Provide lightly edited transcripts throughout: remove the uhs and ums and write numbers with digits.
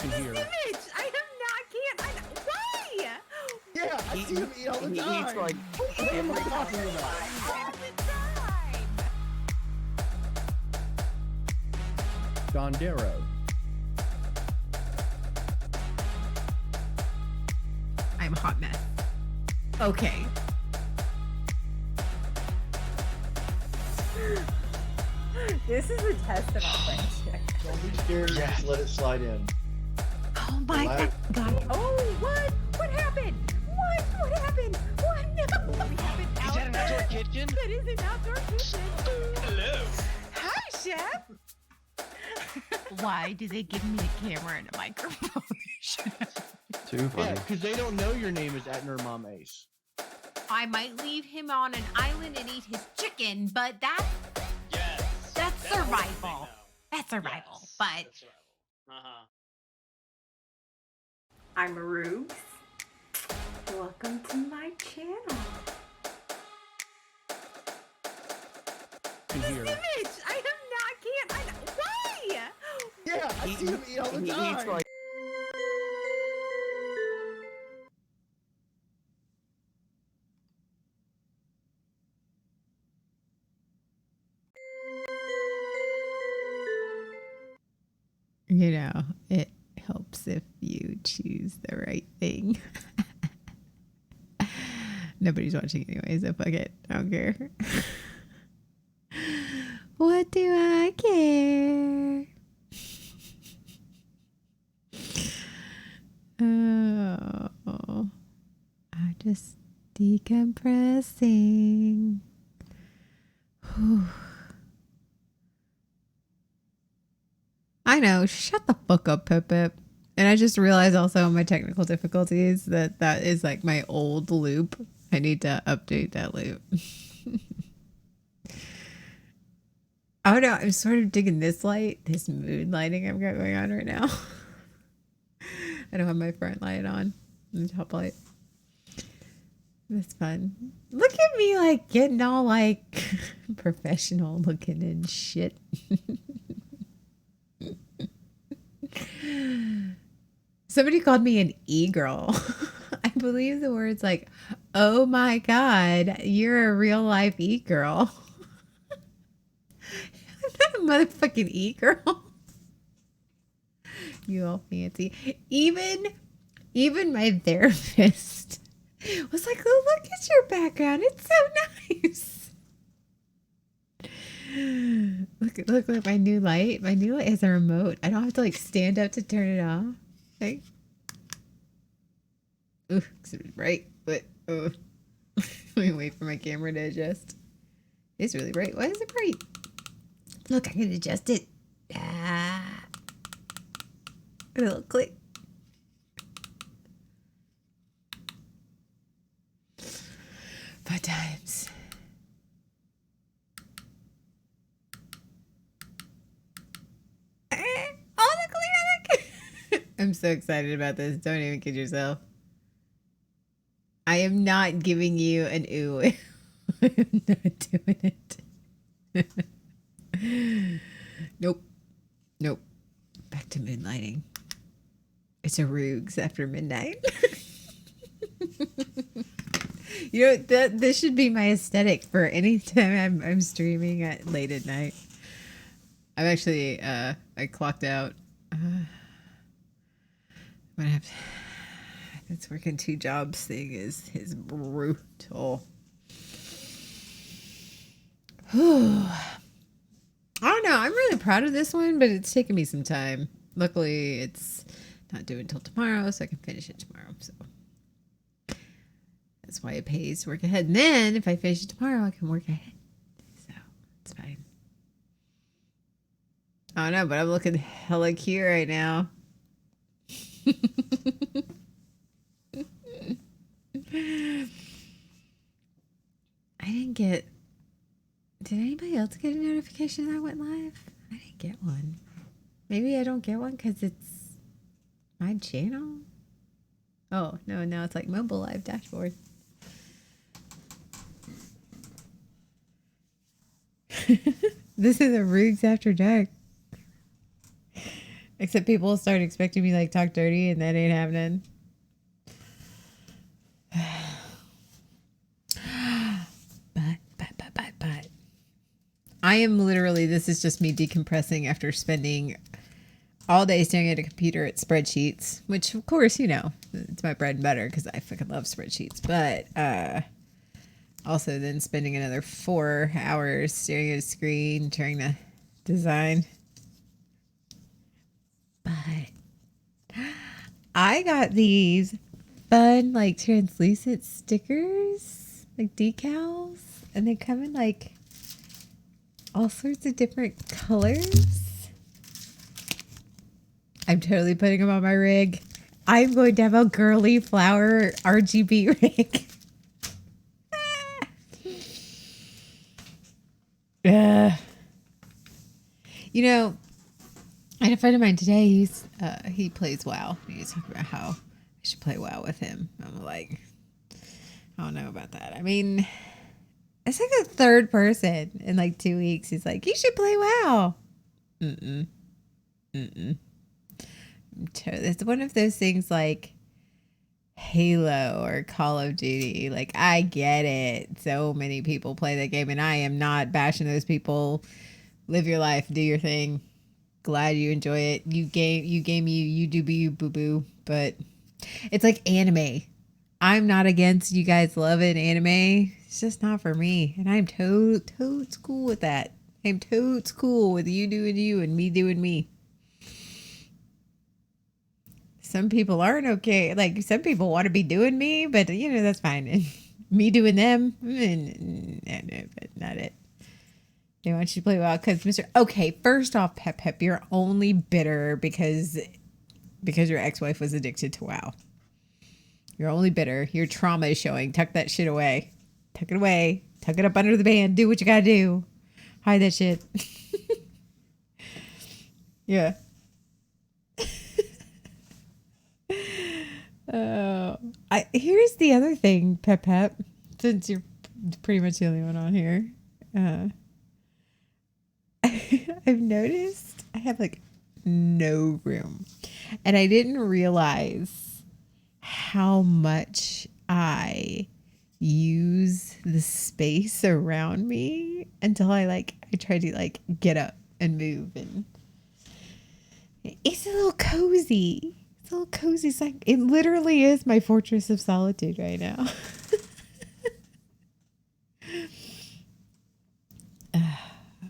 in here. Image! I am not, why? Yeah, I see him eat all the time. He eats like what am I talking about? All the time! Don Darrow. I'm a hot mess. Okay. This is a test of our friendship. Don't be scared. Yeah. Just let it slide in. Oh my god. Oh, what? What happened? What happened? What? No. We have an Is that an outdoor kitchen? That is an outdoor kitchen. Hello. Hi, chef. Why do they give me a camera and a microphone? Too Yeah, because they don't know your name is Etner Mom Ace. I might leave him on an island and eat his chicken, but that's survival. That's survival. Yes, But that's survival. I'm Arugs. Welcome to my channel. In here. Image! I am not, why? Yeah, I see him eat all the He time. eats like You know, it helps if you choose the right thing. Nobody's watching anyway, so fuck it. I don't care. What do I care? Oh, I'm just decompressing. Whew. I know. Shut the fuck up, Pip Pip. And I just realized also on my technical difficulties that is like my old loop. I need to update that loop. Oh no, I'm sort of digging this light, this mood lighting I've got going on right now. I don't have my front light on, the top light. That's fun. Look at me like getting all like professional looking and shit. Somebody called me an e-girl. I believe the word's like, oh my God, you're a real life e-girl. I'm not a motherfucking e-girl. You all fancy. Even my therapist was like, oh, look at your background. It's so nice. Look at my new light. My new light has a remote. I don't have to like stand up to turn it off. Like, ooh, it's bright, but let me wait for my camera to adjust. It's really bright. Why is it bright? Look, I can adjust it. Ah, a little click. Fun times. Oh, look. I'm so excited about this. Don't even kid yourself. I am not giving you an ooh. I am not doing it. Nope. Back to moonlighting. It's Arugs after midnight. You know, this should be my aesthetic for any time I'm streaming at late at night. I'm actually I clocked out. I'm gonna have to, this working 2 jobs thing is brutal. I don't know. I'm really proud of this one, but it's taken me some time. Luckily, it's not due until tomorrow, so I can finish it tomorrow. So that's why it pays to work ahead. And then if I finish it tomorrow, I can work ahead. So it's fine. I don't know, but I'm looking hella cute right now. I didn't get... Did anybody else get a notification that I went live? I didn't get one. Maybe I don't get one because it's my channel. Oh, no, now it's like mobile live dashboard. This is Arugs After Dark. Except people start expecting me like talk dirty, and that ain't happening. But I am literally, this is just me decompressing after spending all day staring at a computer at spreadsheets, which of course, you know, it's my bread and butter because I fucking love spreadsheets. But also then spending another 4 hours staring at a screen trying to design. But I got these fun like translucent stickers, like decals, and they come in like all sorts of different colors. I'm totally putting them on my rig. I'm going to have a girly flower RGB rig. You know, I had a friend of mine today. He plays WoW. He was talking about how I should play WoW with him. I'm like, I don't know about that. I mean, it's like the third person in like 2 weeks. He's like, you should play WoW. It's one of those things like Halo or Call of Duty. Like, I get it. So many people play that game, and I am not bashing those people. Live your life, do your thing. Glad you enjoy it. You do be you, boo boo. But it's like anime. I'm not against you guys loving anime. It's just not for me, and I'm totes cool with that. I'm totes cool with you doing you and me doing me. Some people aren't okay. Like, some people want to be doing me, but you know, that's fine. And me doing them, but not it. They want you to play well because okay, first off, Pep, you're only bitter because your ex-wife was addicted to WoW. You're only bitter. Your trauma is showing. Tuck that shit away. Tuck it away. Tuck it up under the band. Do what you gotta do. Hide that shit. Yeah. Here's the other thing, Pep. Since you're pretty much the only one on here, I've noticed I have like no room, and I didn't realize how much I use the space around me until I try to like get up and move, and it's a little cozy. It's a little cozy. It's like, it literally is my fortress of solitude right now.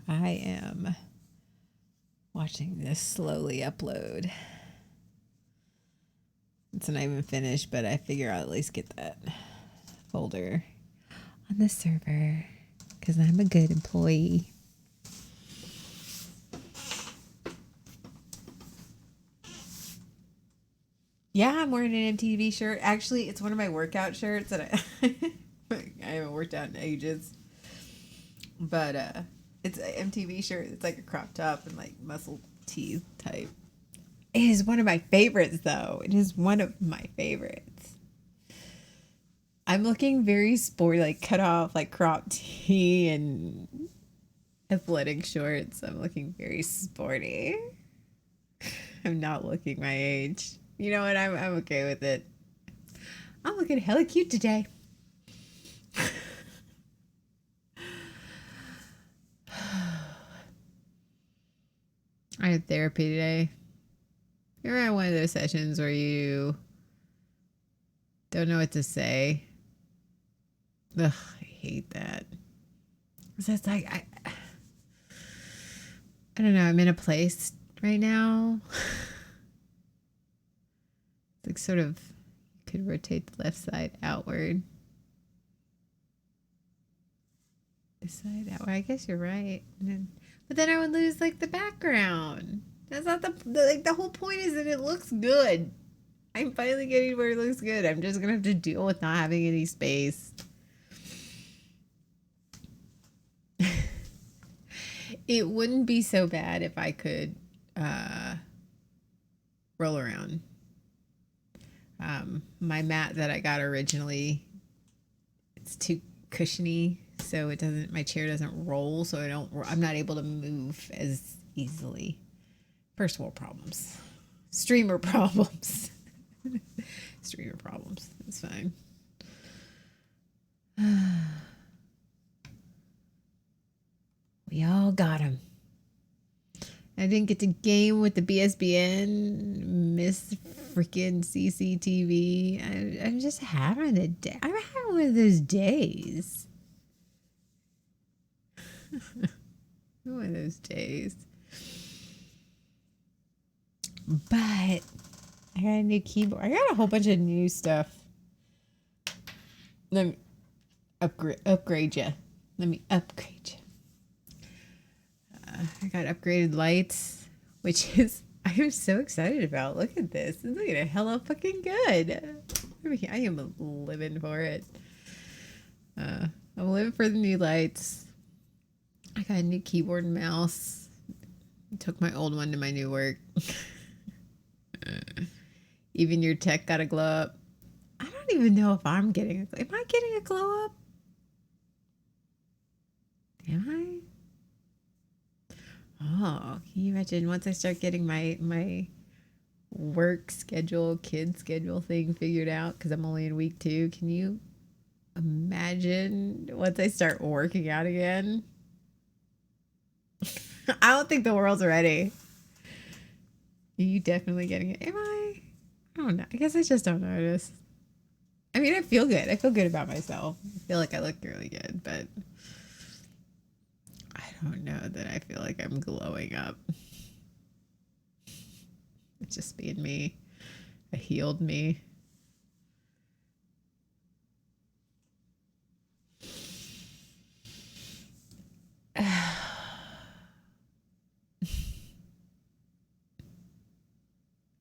I am watching this slowly upload. It's not even finished, but I figure I'll at least get that folder on the server because I'm a good employee. Yeah, I'm wearing an MTV shirt. Actually, it's one of my workout shirts that I haven't worked out in ages. But it's an MTV shirt. It's like a crop top and like muscle tee type. It is one of my favorites, though. It is one of my favorites. I'm looking very sporty, like cut off, like crop tee and athletic shorts. I'm looking very sporty. I'm not looking my age. You know what? I'm okay with it. I'm looking hella cute today. I had therapy today. You're at one of those sessions where you don't know what to say. Ugh, I hate that. So it's like, I don't know. I'm in a place right now. It's like sort of, you could rotate the left side outward. This side outward. I guess you're right. But then I would lose like the background. That's not the whole point is that it looks good. I'm finally getting where it looks good. I'm just gonna have to deal with not having any space. It wouldn't be so bad if I could roll around. My mat that I got originally, it's too cushiony, so it doesn't. My chair doesn't roll, so I'm not able to move as easily. First world problems. Streamer problems. Streamer problems. It's fine. We all got them. I didn't get to game with the BSBN, miss freaking CCTV. I'm just having a day. I'm having one of those days. One of those days. But I got a new keyboard. I got a whole bunch of new stuff. Let me upgrade you. Let me upgrade you. I got upgraded lights, which is I'm so excited about. Look at this. It's looking hella fucking good. I am living for it. I'm living for the new lights. I got a new keyboard and mouse. Took my old one to my new work. Even your tech got a glow up. I don't even know if I'm getting am I getting a glow up? Am I? Oh, can you imagine once I start getting my work schedule, kid schedule thing figured out, because I'm only in week 2. Can you imagine once I start working out again? I don't think the world's ready. Are you definitely getting it? Am I? I don't know. I guess I just don't notice. I mean, I feel good. I feel good about myself. I feel like I look really good, but I don't know that I feel like I'm glowing up. It's just being me. A healed me.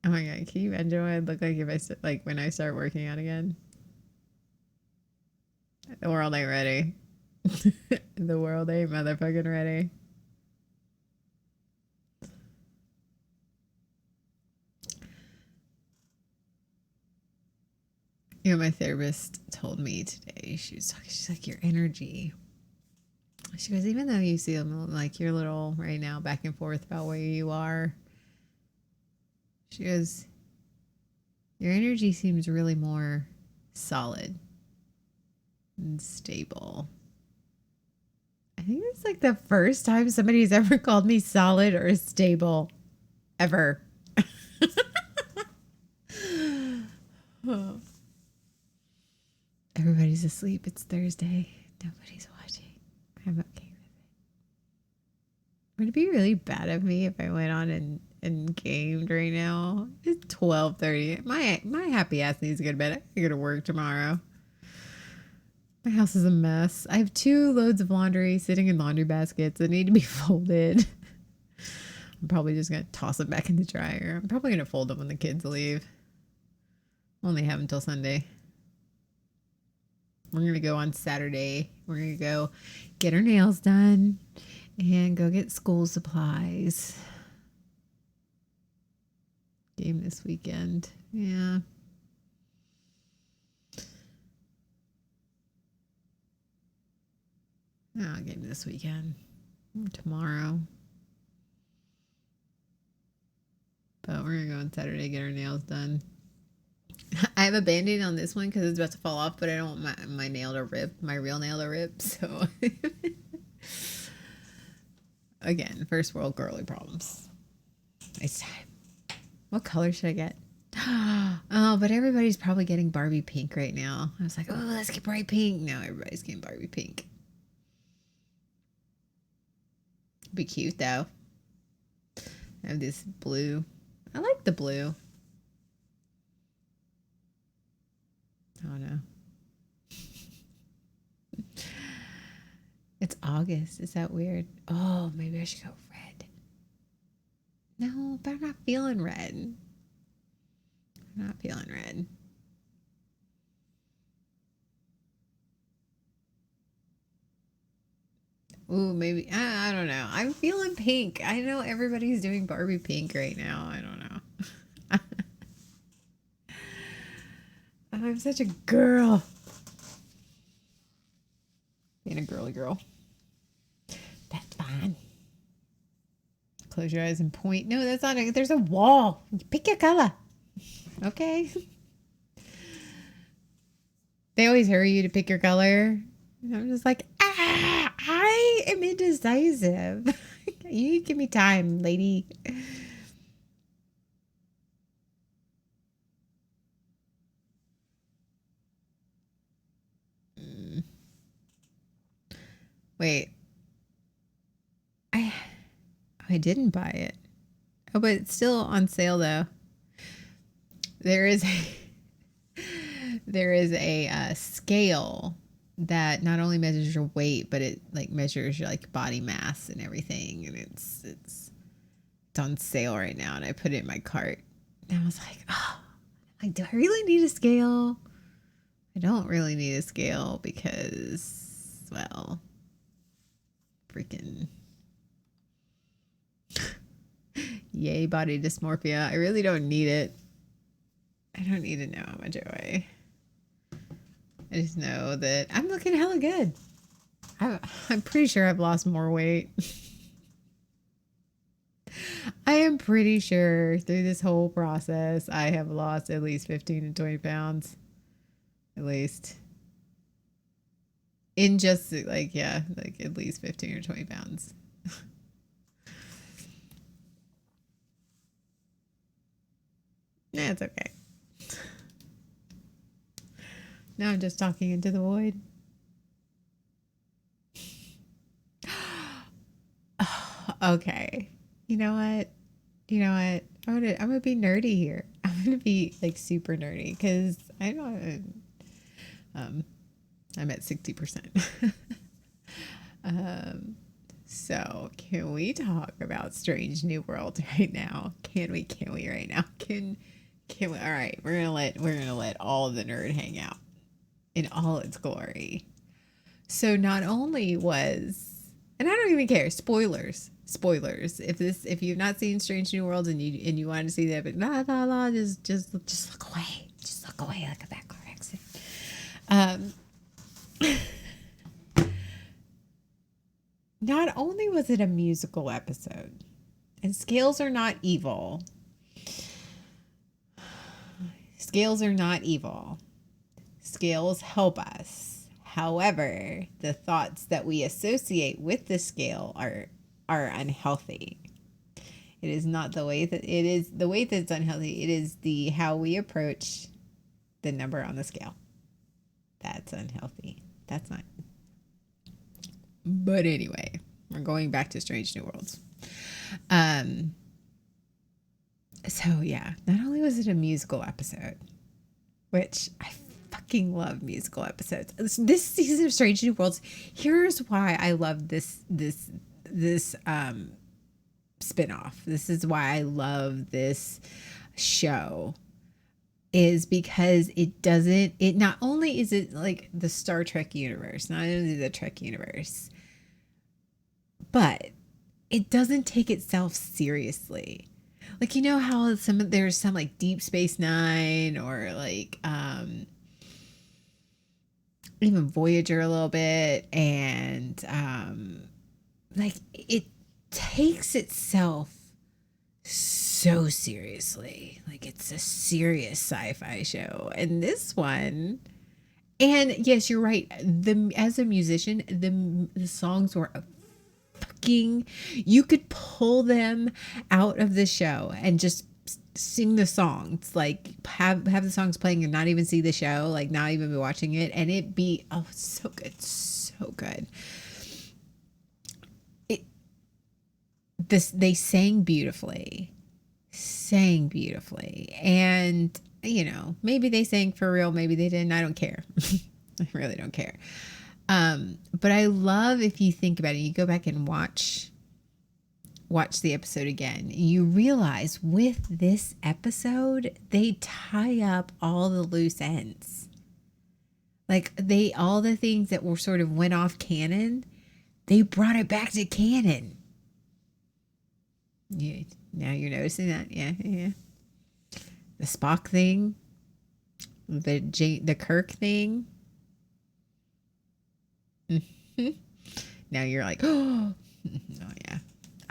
Oh my god, can you imagine what I'd look like if I like when I start working out again? The world ain't ready. The world ain't motherfucking ready. You know, my therapist told me today, she's like, your energy. She goes, even though you see like you're little right now back and forth about where you are, she goes, your energy seems really more solid and stable. I think it's like the first time somebody's ever called me solid or stable. Ever. Oh. Everybody's asleep. It's Thursday. Nobody's watching. I'm okay with it. Would it be really bad of me if I went on and gamed right now? It's 12:30. My happy ass needs to go to bed. I gotta go to work tomorrow. My house is a mess. I have 2 loads of laundry sitting in laundry baskets that need to be folded. I'm probably just going to toss them back in the dryer. I'm probably going to fold them when the kids leave. Only have until Sunday. We're going to go on Saturday. We're going to go get our nails done and go get school supplies. Game this weekend. Yeah. I'll game this weekend. Tomorrow. But we're going to go on Saturday, get our nails done. I have a band-aid on this one because it's about to fall off, but I don't want my nail to rip, my real nail to rip. So, again, first world girly problems. It's time. What color should I get? Oh, but everybody's probably getting Barbie pink right now. I was like, oh, let's get bright pink. No, everybody's getting Barbie pink. Be cute though. I have this blue. I like the blue. Oh no. It's August. Is that weird? Oh, maybe I should go red. No, but I'm not feeling red. I'm not feeling red. Ooh, maybe. I don't know. I'm feeling pink. I know everybody's doing Barbie pink right now. I don't know. I'm such a girl. Being a girly girl. That's fine. Close your eyes and point. No, that's not a, there's a wall. Pick your color. Okay. They always hurry you to pick your color. And I'm just like, I am indecisive. You give me time, lady. Wait. I didn't buy it. Oh, but it's still on sale though. There is a scale that not only measures your weight, but it like measures your like body mass and everything, and it's on sale right now. And I put it in my cart, and I was like, oh, like, do I really need a scale? I don't really need a scale because, well, freaking yay body dysmorphia. I really don't need it. I don't need to know how much I weigh. I just know that I'm looking hella good. I'm pretty sure I've lost more weight. I am pretty sure through this whole process, I have lost at least 15 to 20 pounds. At least. In just like, yeah, like at least 15 or 20 pounds. Yeah, it's okay. Now I'm just talking into the void. Okay. You know what? I'm gonna be nerdy here. I'm gonna be like super nerdy because I don't. I'm at 60%. So can we talk about Strange New World right now? Can we right now? Can we? All right, we're gonna let all of the nerd hang out in all its glory. So not only was, and I don't even care, spoilers. If you've not seen Strange New Worlds and you want to see that, but just look away. Just look away like a backdoor exit. Not only was it a musical episode, and scales are not evil. Scales are not evil. Scales help us. However, the thoughts that we associate with the scale are unhealthy. It is not the way that it is the way that's unhealthy. It is the how we approach the number on the scale. That's unhealthy. That's not. But anyway, we're going back to Strange New Worlds. So yeah, not only was it a musical episode, which I fucking love musical episodes. This season of Strange New Worlds, here's why I love this spinoff. This is why I love this show. Is because it not only is it like the Star Trek universe, not only the Trek universe, but it doesn't take itself seriously. Like, you know how there's some like Deep Space Nine or like even Voyager a little bit, and like it takes itself so seriously. Like, it's a serious sci-fi show. And this one, and yes, you're right, as a musician, the songs were fucking, you could pull them out of the show and just sing the songs, like have the songs playing and not even see the show, like not even be watching it, and it be so good. They sang beautifully, and you know, maybe they sang for real, maybe they didn't. I don't care. I really don't care. But I love, if you think about it, you go back and watch the episode again, you realize with this episode they tie up all the loose ends. Like, all the things that were sort of went off canon, they brought it back to canon. Yeah, now you're noticing that. Yeah. The Spock thing, the Kirk thing. Now you're like, oh yeah.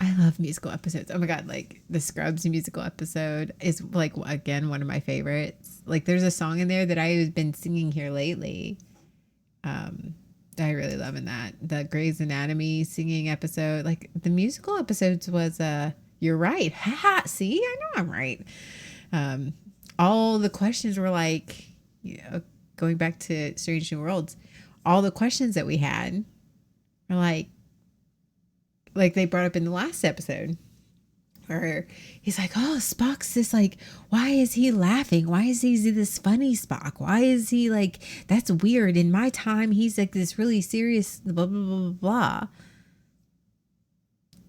I love musical episodes. Oh my God. Like the Scrubs musical episode is like, again, one of my favorites. Like there's a song in there that I've been singing here lately. I really love in that. The Grey's Anatomy singing episode, like the musical episodes was, you're right. Ha! See, I know I'm right. All the questions were like, going back to Strange New Worlds, all the questions that we had are like they brought up in the last episode where he's like, oh, Spock's this like, why is he laughing? Why is he this funny Spock? Why is he like, that's weird. In my time, he's like this really serious blah, blah, blah, blah, blah.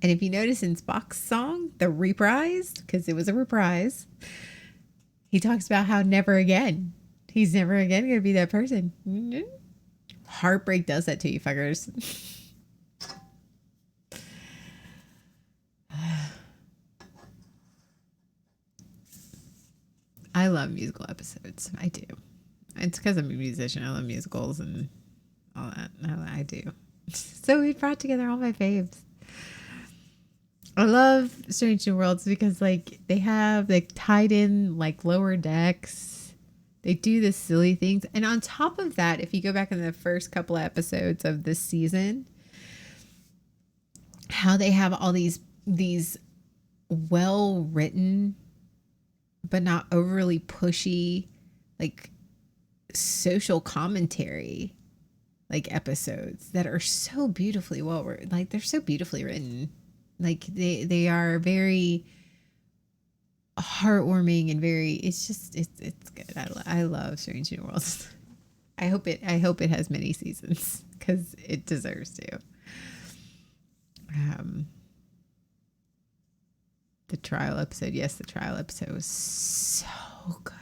And if you notice in Spock's song, the reprised, because it was a reprise, he talks about how never again. He's never again going to be that person. Heartbreak does that to you, fuckers. I love musical episodes. I do. It's because I'm a musician. I love musicals and all that. I do. So we brought together all my faves. I love Strange New Worlds because like they have like tied in like Lower Decks. They do the silly things. And on top of that, if you go back in the first couple of episodes of this season, how they have all these well written but not overly pushy, like social commentary, like episodes that are so beautifully well written. Like they're so beautifully written. Like they are very heartwarming and very. It's just it's good. I love Strange New Worlds. I hope it has many seasons because it deserves to. The trial episode. Yes, the trial episode was so good.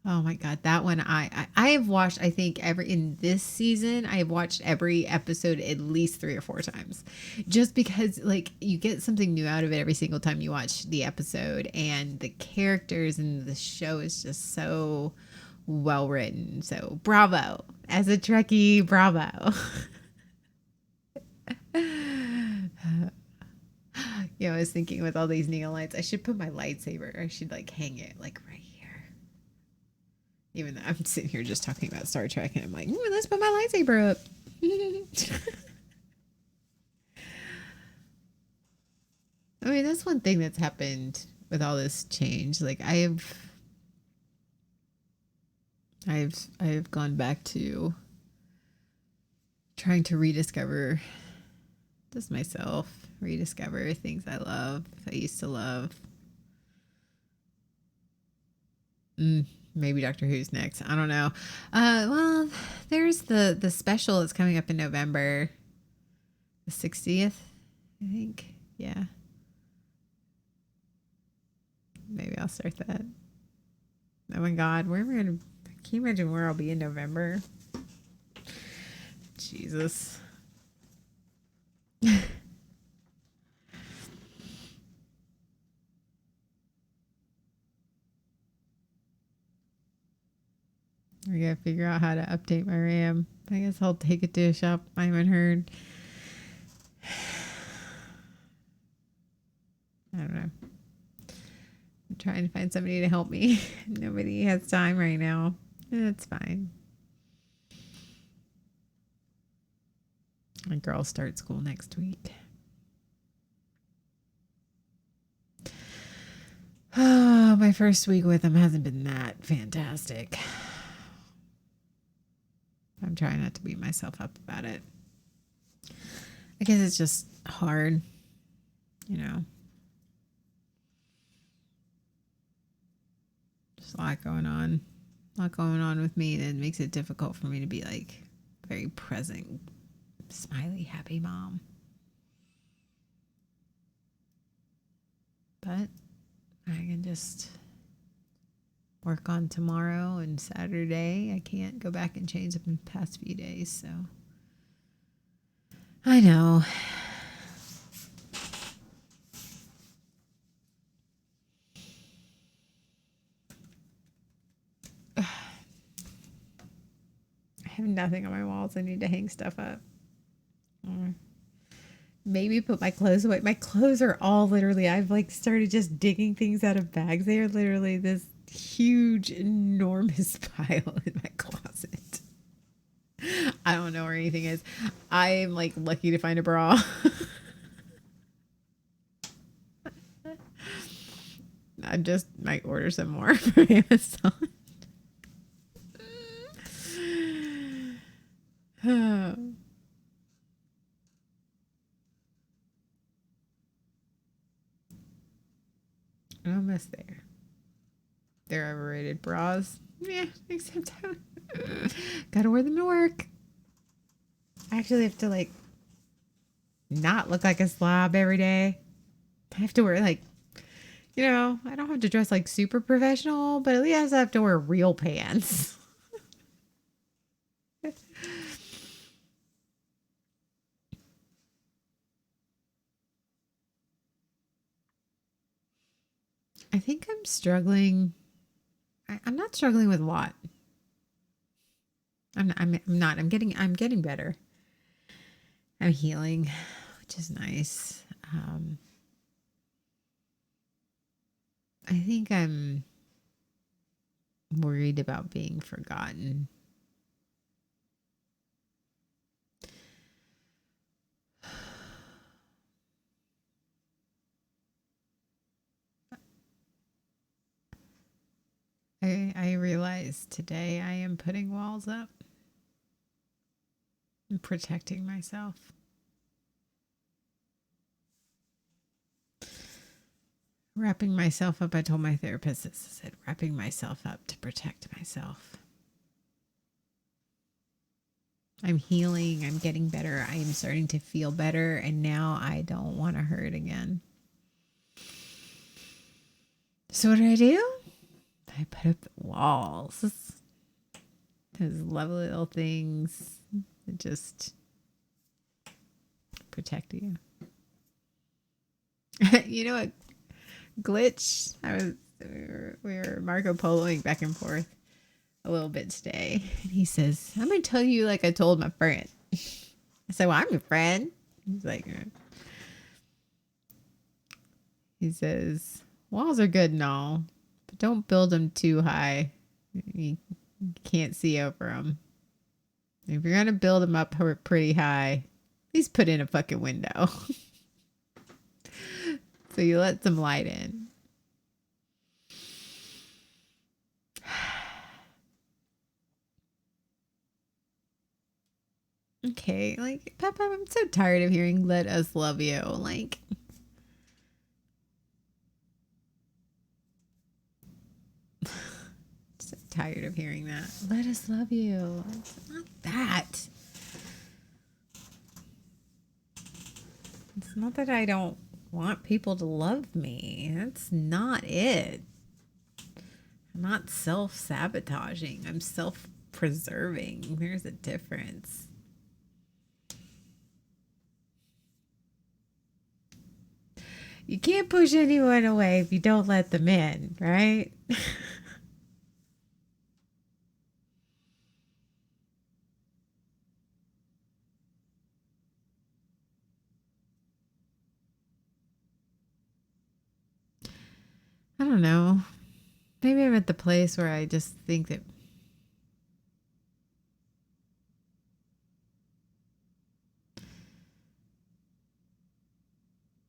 Oh my God. That one I have watched, I think in this season, I have watched every episode at least 3 or 4 times just because like you get something new out of it every single time you watch the episode, and the characters in the show is just so well written. So bravo. As a Trekkie, bravo. I was thinking with all these neon lights, I should put my lightsaber. I should like hang it like right here. Even though I'm sitting here just talking about Star Trek, and I'm like, let's put my lightsaber up. I mean, that's one thing that's happened with all this change. Like I've gone back to trying to rediscover just myself. Rediscover things I love, I used to love. Maybe Doctor Who's next. I don't know. Well, there's the special that's coming up in November, the 60th, I think. Yeah. Maybe I'll start that. Oh my God, where am I gonna? Can you imagine where I'll be in November? Jesus. I gotta figure out how to update my RAM. I guess I'll take it to a shop I haven't heard. I don't know. I'm trying to find somebody to help me. Nobody has time right now. It's fine. My girls start school next week. Oh, my first week with them hasn't been that fantastic. I'm trying not to beat myself up about it. I guess it's just hard, Just a lot going on. A lot going on with me that makes it difficult for me to be like very present, smiley, happy mom. But I can just work on tomorrow and Saturday. I can't go back and change up in the past few days, so I know. I have nothing on my walls. I need to hang stuff up. maybe put my clothes away. My clothes are all literally, I've like started just digging things out of bags. They are literally this huge, enormous pile in my closet. I don't know where anything is. I'm like lucky to find a bra. I just might order some more from Amazon. Almost there. They're overrated bras. Yeah, except gotta wear them to work. I actually have to like not look like a slob every day. I have to wear like, you know, I don't have to dress like super professional, but at least I have to wear real pants. I think I'm struggling. I'm not struggling with a lot. I'm not. I'm getting better. I'm healing, which is nice. I think I'm worried about being forgotten. I realized today I am putting walls up and protecting myself. Wrapping myself up. I told my therapist this. I said, wrapping myself up to protect myself. I'm healing. I'm getting better. I am starting to feel better. And now I don't want to hurt again. So what do? I put up walls. Those lovely little things that just protect you. You know what? Glitch. We were Marco Poloing back and forth a little bit today, and he says, "I'm gonna tell you like I told my friend." I said, "Well, I'm your friend." He's like, he says, "Walls are good and all, but don't build them too high. You can't see over them. If you're gonna build them up pretty high, at least put in a fucking window." So you let some light in. Okay, like, Papa, I'm so tired of hearing "let us love you." Like, so tired of hearing that. Let us love you. It's not that. It's not that I don't want people to love me. That's not it. I'm not self-sabotaging. I'm self-preserving. There's a difference. You can't push anyone away if you don't let them in, right? I don't know. Maybe I'm at the place where I just think that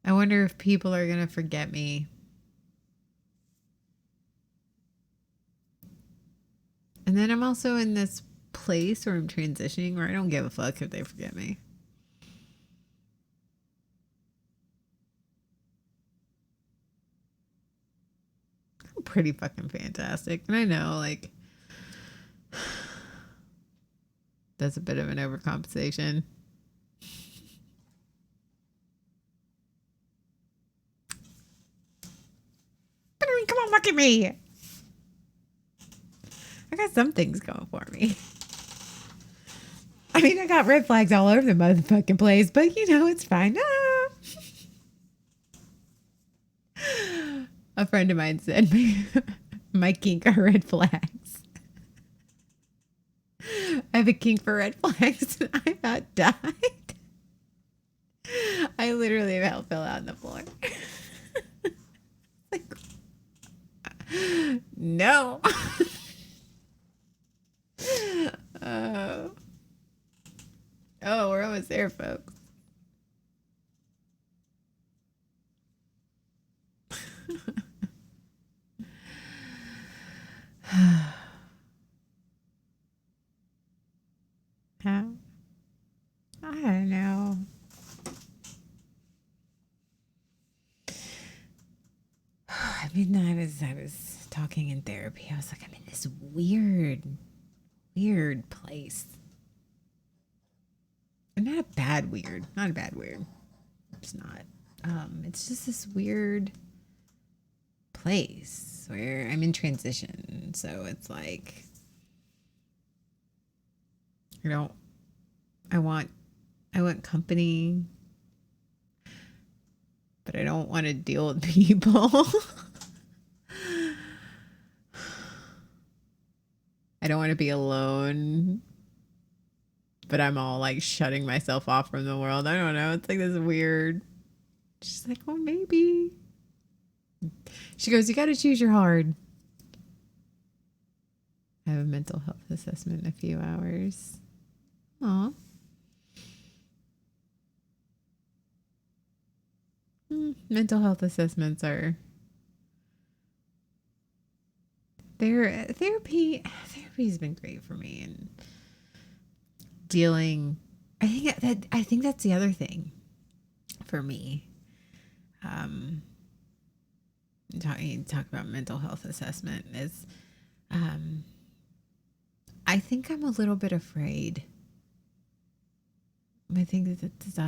I wonder if people are going to forget me. And then I'm also in this place where I'm transitioning where I don't give a fuck if they forget me. I'm pretty fucking fantastic. And I know, like, that's a bit of an overcompensation. But I mean, come on, look at me. I got some things going for me. I mean, I got red flags all over the motherfucking place, but you know, it's fine. Ah. A friend of mine said my kink are red flags. I have a kink for red flags and I about died. I literally about fell out on the floor. Like, no. Oh, we're almost there, folks. How? I don't know. I mean, I was talking in therapy. I was like, I'm in this weird place. And not a bad weird. Not a bad weird. It's not. It's just this weird place where I'm in transition. So it's like I want company, but I don't want to deal with people. I don't want to be alone, but I'm all like shutting myself off from the world. I don't know. It's like this weird. She's like, well, maybe. She goes, you got to choose your hard. I have a mental health assessment in a few hours. Aw. Mental health assessments are therapy has been great for me, and dealing I think that's the other thing for me. Talk about mental health assessment is I think I'm a little bit afraid. I think that it's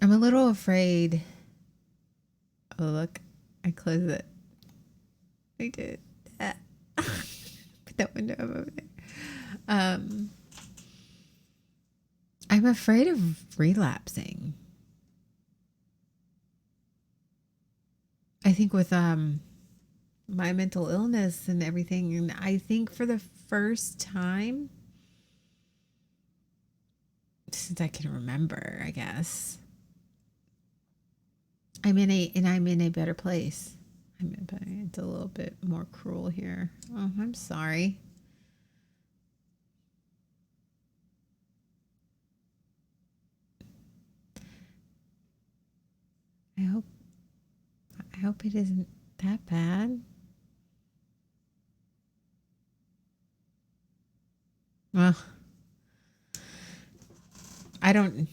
I'm a little afraid. Oh, look, I closed it. I did. Put that window up over there. I'm afraid of relapsing. I think with my mental illness and everything, and I think for the first time since I can remember, I guess, I'm in a better place. It's a little bit more cruel here. Oh, I'm sorry. I hope it isn't that bad. Well, I'm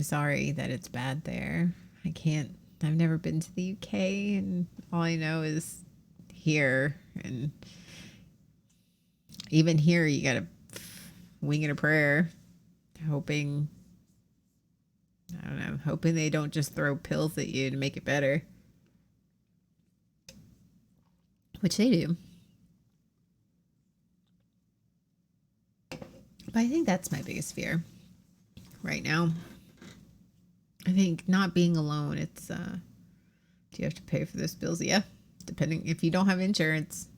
sorry that it's bad there. I've never been to the UK, and all I know is here, and even here you gotta wing it a prayer, hoping they don't just throw pills at you to make it better, which they do. But I think that's my biggest fear right now. I think not being alone. It's do you have to pay for those bills? Yeah, depending if you don't have insurance.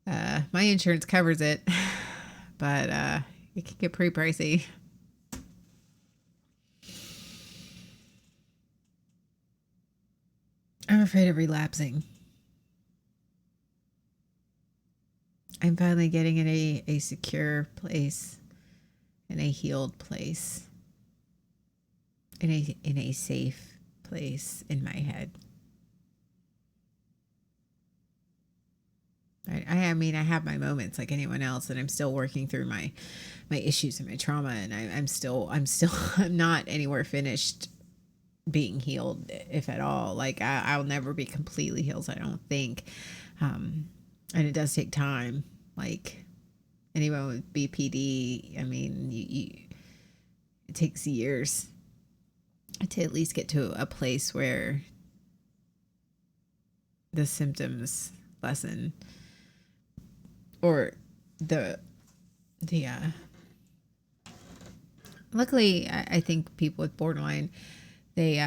My insurance covers it, but it can get pretty pricey. I'm afraid of relapsing. I'm finally getting in a secure place, in a healed place, in a safe place in my head. I mean, I have my moments like anyone else, and I'm still working through my issues and my trauma, and I'm still I'm not anywhere finished being healed, if at all. Like I'll never be completely healed, I don't think. And it does take time. Like anyone with BPD, I mean, it takes years to at least get to a place where the symptoms lessen, or luckily I think people with borderline, they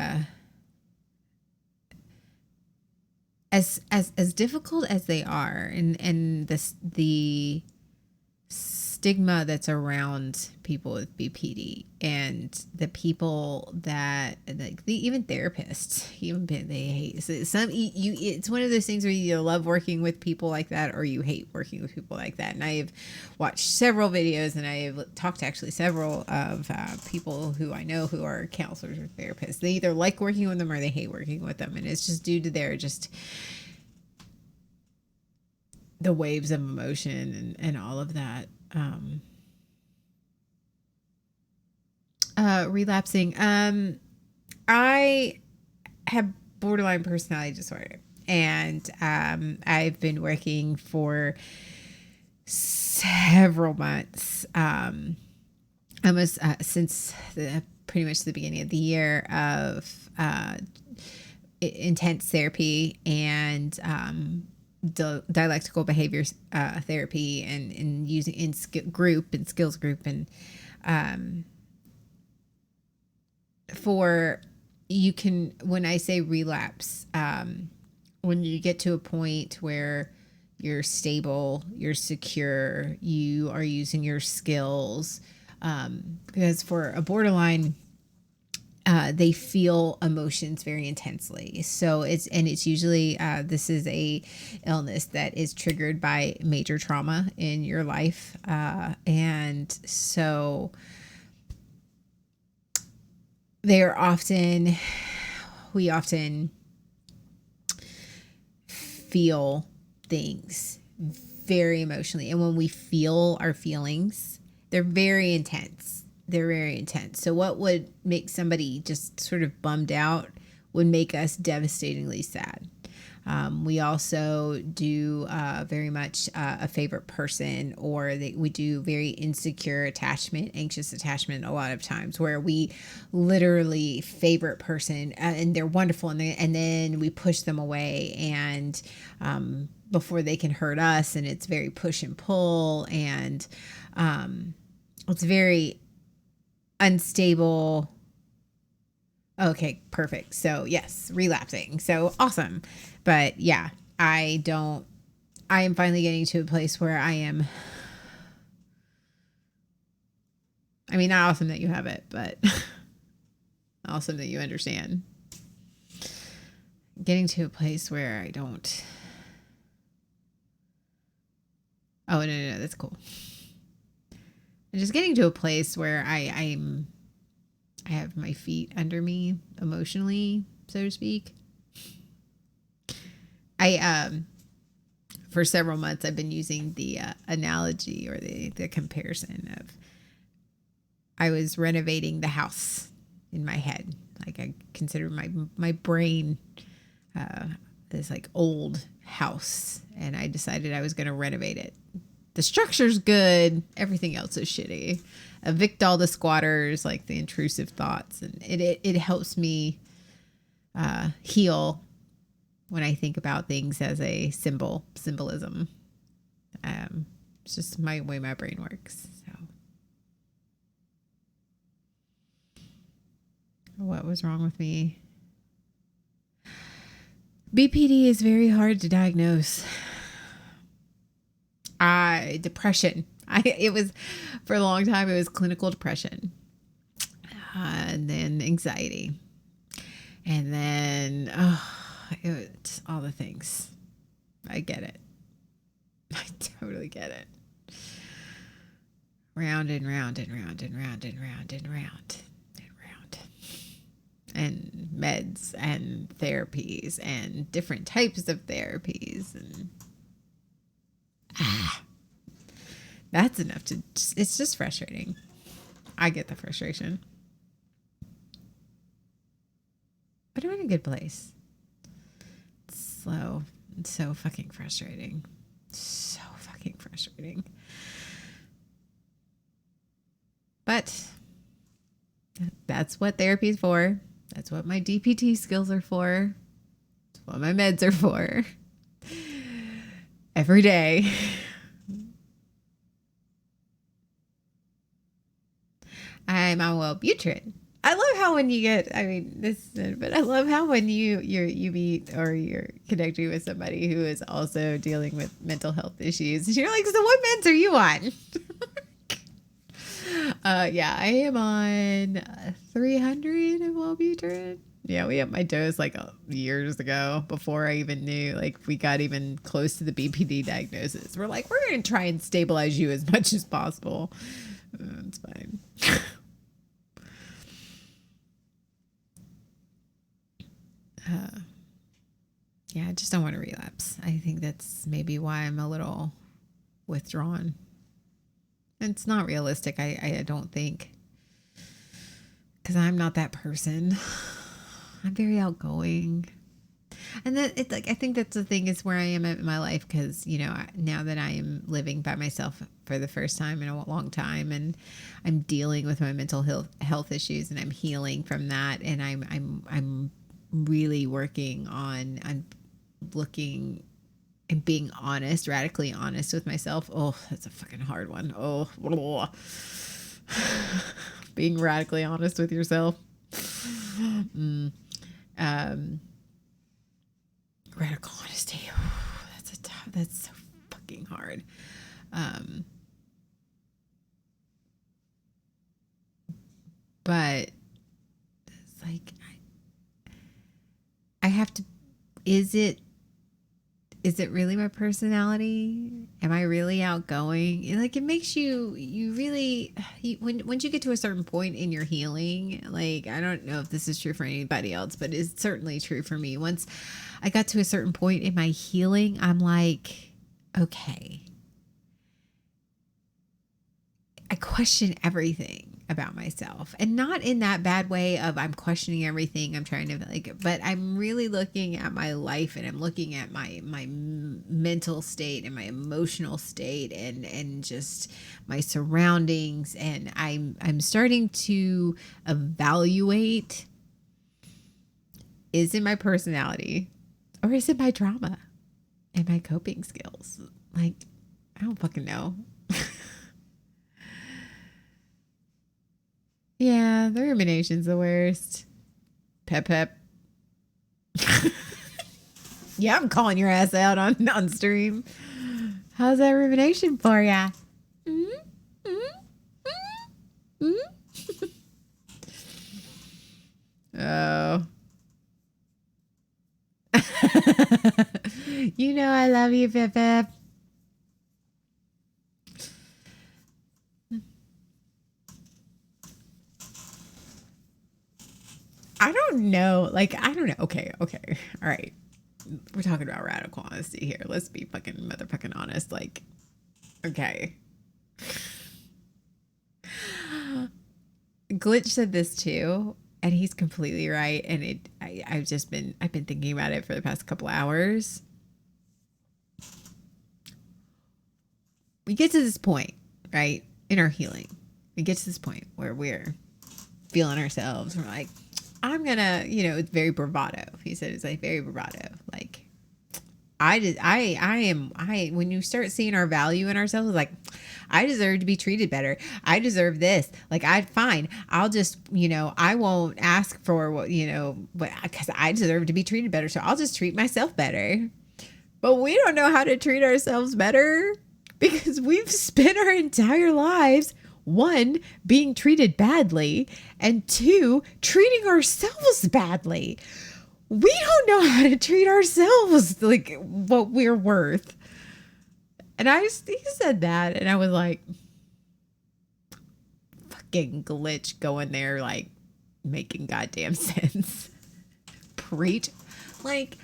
as difficult as they are, and the stigma that's around people with BPD, and the people that, like, even therapists, they hate some. It's one of those things where you love working with people like that, or you hate working with people like that. And I have watched several videos, and I have talked to actually several of people who I know who are counselors or therapists. They either like working with them or they hate working with them, and it's just due to their just the waves of emotion and all of that. Relapsing. I have borderline personality disorder, and I've been working for several months, almost since pretty much the beginning of the year, of intense therapy and dialectical behavior therapy, and using in skills group, and for you can, when I say relapse, when you get to a point where you're stable, you're secure, you are using your skills, because for a borderline, they feel emotions very intensely. So it's usually, this is a illness that is triggered by major trauma in your life. And so we often feel things very emotionally. And when we feel our feelings, they're very intense. So what would make somebody just sort of bummed out would make us devastatingly sad. We also do very much a favorite person, or we do very insecure attachment, anxious attachment a lot of times, where we literally favorite person, and they're wonderful, and then we push them away, and before they can hurt us, and it's very push and pull, and it's very unstable. Okay, perfect. So yes, relapsing. So awesome. But yeah, I am finally getting to a place where I am, I mean, not awesome that you have it, but awesome that you understand. Getting to a place where I don't, oh, no, that's cool. I'm just getting to a place where I have my feet under me emotionally, so to speak. For several months, I've been using the analogy, or the comparison of, I was renovating the house in my head. Like, I consider my brain this like old house, and I decided I was going to renovate it. The structure's good. Everything else is shitty. Evict all the squatters, like the intrusive thoughts. And it helps me heal when I think about things as a symbolism. It's just my way my brain works. So what was wrong with me? BPD is very hard to diagnose. Depression. It was, for a long time, it was clinical depression, and then anxiety, and then it's all the things. I get it. I totally get it. Round and round and round and round and round and round and round, and meds and therapies and different types of therapies, and that's enough to, it's just frustrating. I get the frustration, but I'm in a good place. It's slow. It's so fucking frustrating. So fucking frustrating. But that's what therapy is for. That's what my DPT skills are for. That's what my meds are for. Every day. I'm on Wellbutrin. I love how when you get, I mean, but I love how when you meet or you're connecting with somebody who is also dealing with mental health issues, you're like, so what meds are you on? Yeah, I am on 300 of Wellbutrin. Yeah, we upped my dose like years ago before I even knew, like, we got even close to the BPD diagnosis. We're like, we're going to try and stabilize you as much as possible. It's fine. Yeah, I just don't want to relapse. I think that's maybe why I'm a little withdrawn. It's not realistic. I don't think, because I'm not that person. I'm very outgoing. And that it's like, I think that's the thing is where I am in my life. Cause you know, now that I am living by myself for the first time in a long time, and I'm dealing with my mental health issues, and I'm healing from that. And I'm really working on looking and being honest, radically honest with myself. Oh, that's a fucking hard one. Oh, blah. Being radically honest with yourself. Radical honesty. Oh, that's so fucking hard. But it's like, I have to, is it really my personality? Am I really outgoing? And like, it makes you really, once you get to a certain point in your healing, like, I don't know if this is true for anybody else, but it's certainly true for me. Once I got to a certain point in my healing, I'm like, okay, I question everything about myself, and not in that bad way of I'm questioning everything. I'm trying to like, but I'm really looking at my life, and I'm looking at my mental state and my emotional state, and just my surroundings. And I'm starting to evaluate, is it my personality or is it my trauma and my coping skills? Like, I don't fucking know. Yeah, the rumination's the worst. Pep. Yeah, I'm calling your ass out on stream. How's that rumination for ya? Oh. You know I love you, Pep. I don't know. Like, I don't know. Okay. All right. We're talking about radical honesty here. Let's be fucking motherfucking honest. Like, okay. Glitch said this too, and he's completely right. And I've been thinking about it for the past couple hours. We get to this point, right, in our healing. We get to this point where we're feeling ourselves. We're like, I'm gonna, it's very bravado. He said it's like very bravado. Like, when you start seeing our value in ourselves, like, I deserve to be treated better. I deserve this. Like, I'll just, I won't ask for what, because I deserve to be treated better. So I'll just treat myself better. But we don't know how to treat ourselves better because we've spent our entire lives, one, being treated badly, and two, treating ourselves badly. We don't know how to treat ourselves like what we're worth. And he said that, and I was like, fucking Glitch going there, like, making goddamn sense. Preach. Like,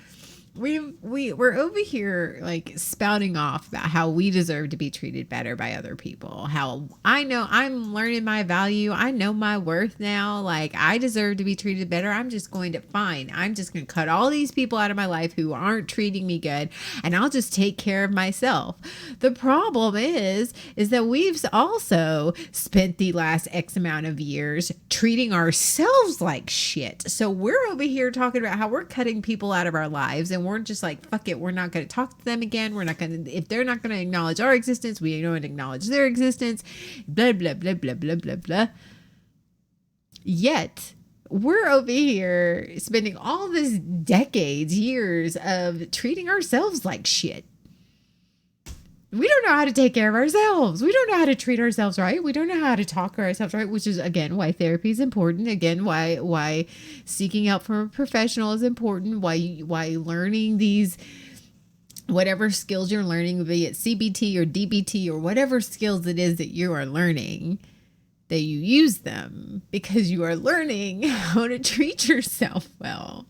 we're over here like spouting off about how we deserve to be treated better by other people. How I know I'm learning my value. I know my worth now. Like, I deserve to be treated better. I'm just going to cut all these people out of my life who aren't treating me good, and I'll just take care of myself. The problem is that we've also spent the last X amount of years treating ourselves like shit. So we're over here talking about how we're cutting people out of our lives, and we're just like, fuck it, we're not going to talk to them again. We're not going to, if they're not going to acknowledge our existence, we don't acknowledge their existence, blah, blah, blah, blah, blah, blah, blah. Yet we're over here spending all this decades, years of treating ourselves like shit. We don't know how to take care of ourselves. We don't know how to treat ourselves right. We don't know how to talk to ourselves right, which is, again, why therapy is important. Again, why seeking help from a professional is important. Why learning these, whatever skills you're learning, be it CBT or DBT or whatever skills it is that you are learning, that you use them because you are learning how to treat yourself well.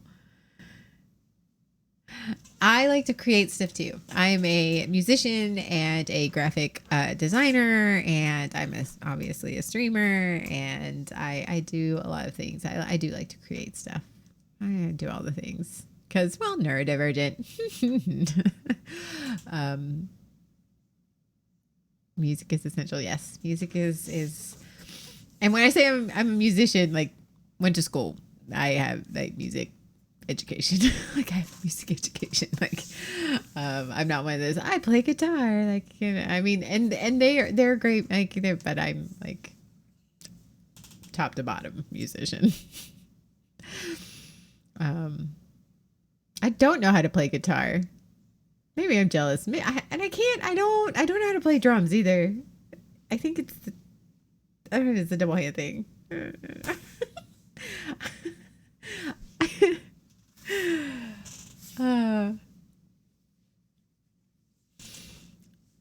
I like to create stuff too. I'm a musician and a graphic designer, and I'm obviously a streamer, and I do a lot of things. I do like to create stuff. I do all the things because, well, neurodivergent. Music is essential. Yes, music is. And when I say I'm a musician, like, went to school, I have like music education. Like, I have music education. Like, I'm not one of those, I play guitar, like, you know, I mean, and they're great, like, but I'm like top to bottom musician. I don't know how to play guitar. Maybe I'm jealous. I don't know how to play drums either. I think I don't know, it's a double hand thing. I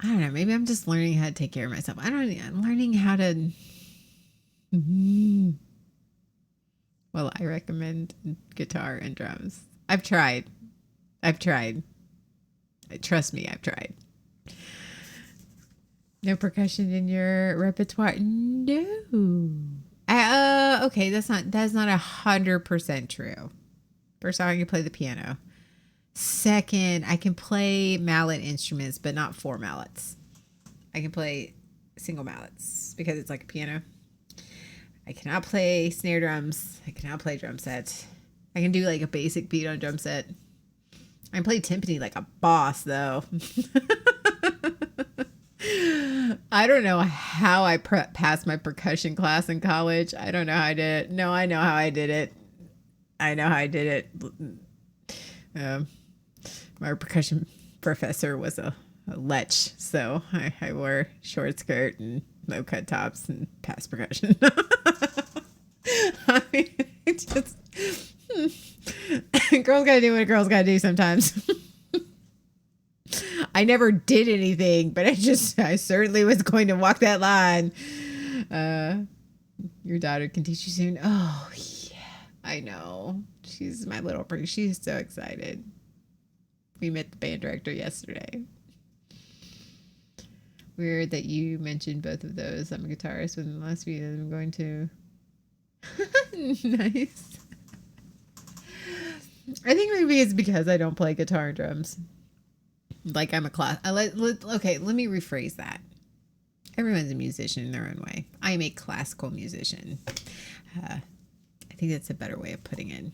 don't know. Maybe I'm just learning how to take care of myself. I'm learning how to. Well, I recommend guitar and drums. I've tried. Trust me, I've tried. No percussion in your repertoire? No. Okay, that's not 100% true. First off, I can play the piano. Second, I can play mallet instruments, but not 4 mallets. I can play single mallets because it's like a piano. I cannot play snare drums. I cannot play drum sets. I can do like a basic beat on drum set. I can play timpani like a boss, though. I don't know how I passed my percussion class in college. I don't know how I did it. No, I know how I did it. My percussion professor was a lech, so I wore short skirt and low cut tops and passed percussion. I mean, it's just girls gotta do what a girl's gotta do sometimes. I never did anything, but I certainly was going to walk that line. Your daughter can teach you soon. Oh yeah, I know. She's my little pretty. She's so excited. We met the band director yesterday. Weird that you mentioned both of those. I'm a guitarist within the last few years. I'm going to. Nice. I think maybe it's because I don't play guitar and drums. Like, I'm a class. Okay, let me rephrase that. Everyone's a musician in their own way. I'm a classical musician. I think that's a better way of putting it.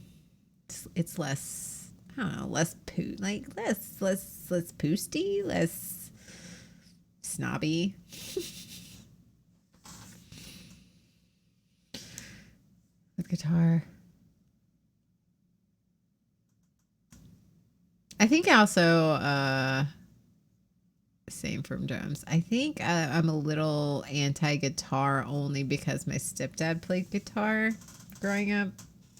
It's less, I don't know, less poosty, less snobby. With guitar. I think also, same from drums. I think I'm a little anti-guitar only because my stepdad played guitar growing up.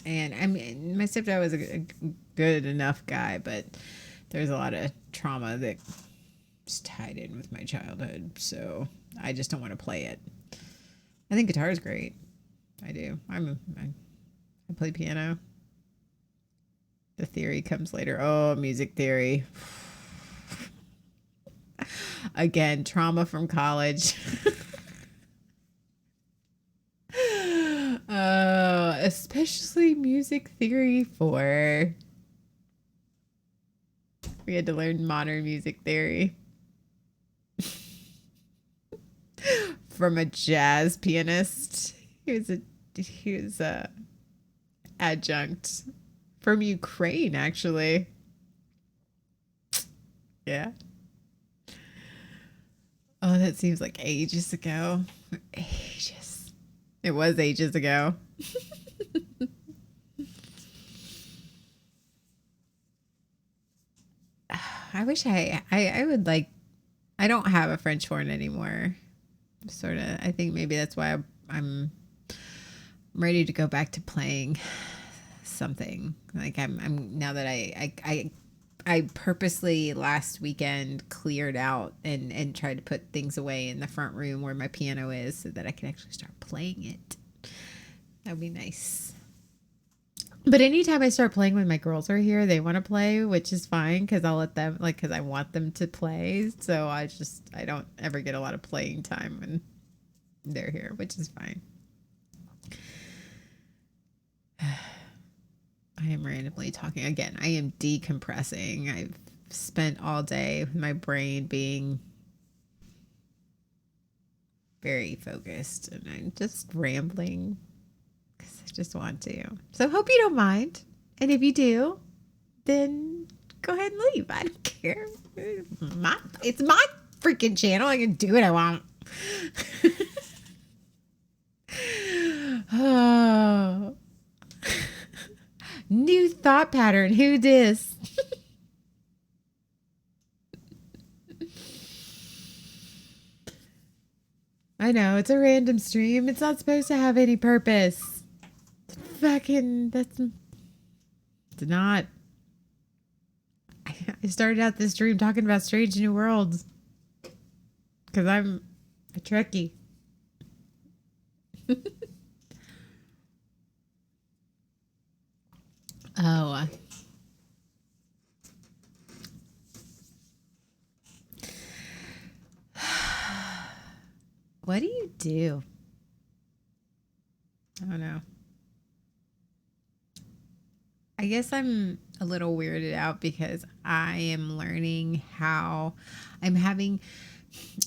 And I mean, my stepdad was a good enough guy, but there's a lot of trauma that is tied in with my childhood. So I just don't want to play it. I think guitar is great. I do. I play piano. The theory comes later. Oh, music theory. Again, trauma from college. Especially music theory 4. We had to learn modern music theory from a jazz pianist. He was a adjunct from Ukraine, actually. Yeah. Oh, that seems like ages ago. Ages. It was ages ago. I wish I would like, I don't have a French horn anymore. Sort of. I think maybe that's why I'm ready to go back to playing something. Like I'm now that I purposely last weekend cleared out and tried to put things away in the front room where my piano is so that I can actually start playing it. That would be nice. But anytime I start playing when my girls are here, they want to play, which is fine because I'll let them, like, because I want them to play. So I don't ever get a lot of playing time when they're here, which is fine. I am randomly talking again. I am decompressing. I've spent all day with my brain being very focused and I'm just rambling because I just want to. So hope you don't mind. And if you do, then go ahead and leave. I don't care. It's my freaking channel. I can do what I want. Oh. New thought pattern. Who dis? I know, it's a random stream. It's not supposed to have any purpose. Fucking, it's not. I started out this stream talking about Strange New Worlds. Because I'm a Trekkie. Oh. What do you do? I don't know. I guess I'm a little weirded out because I am learning how I'm having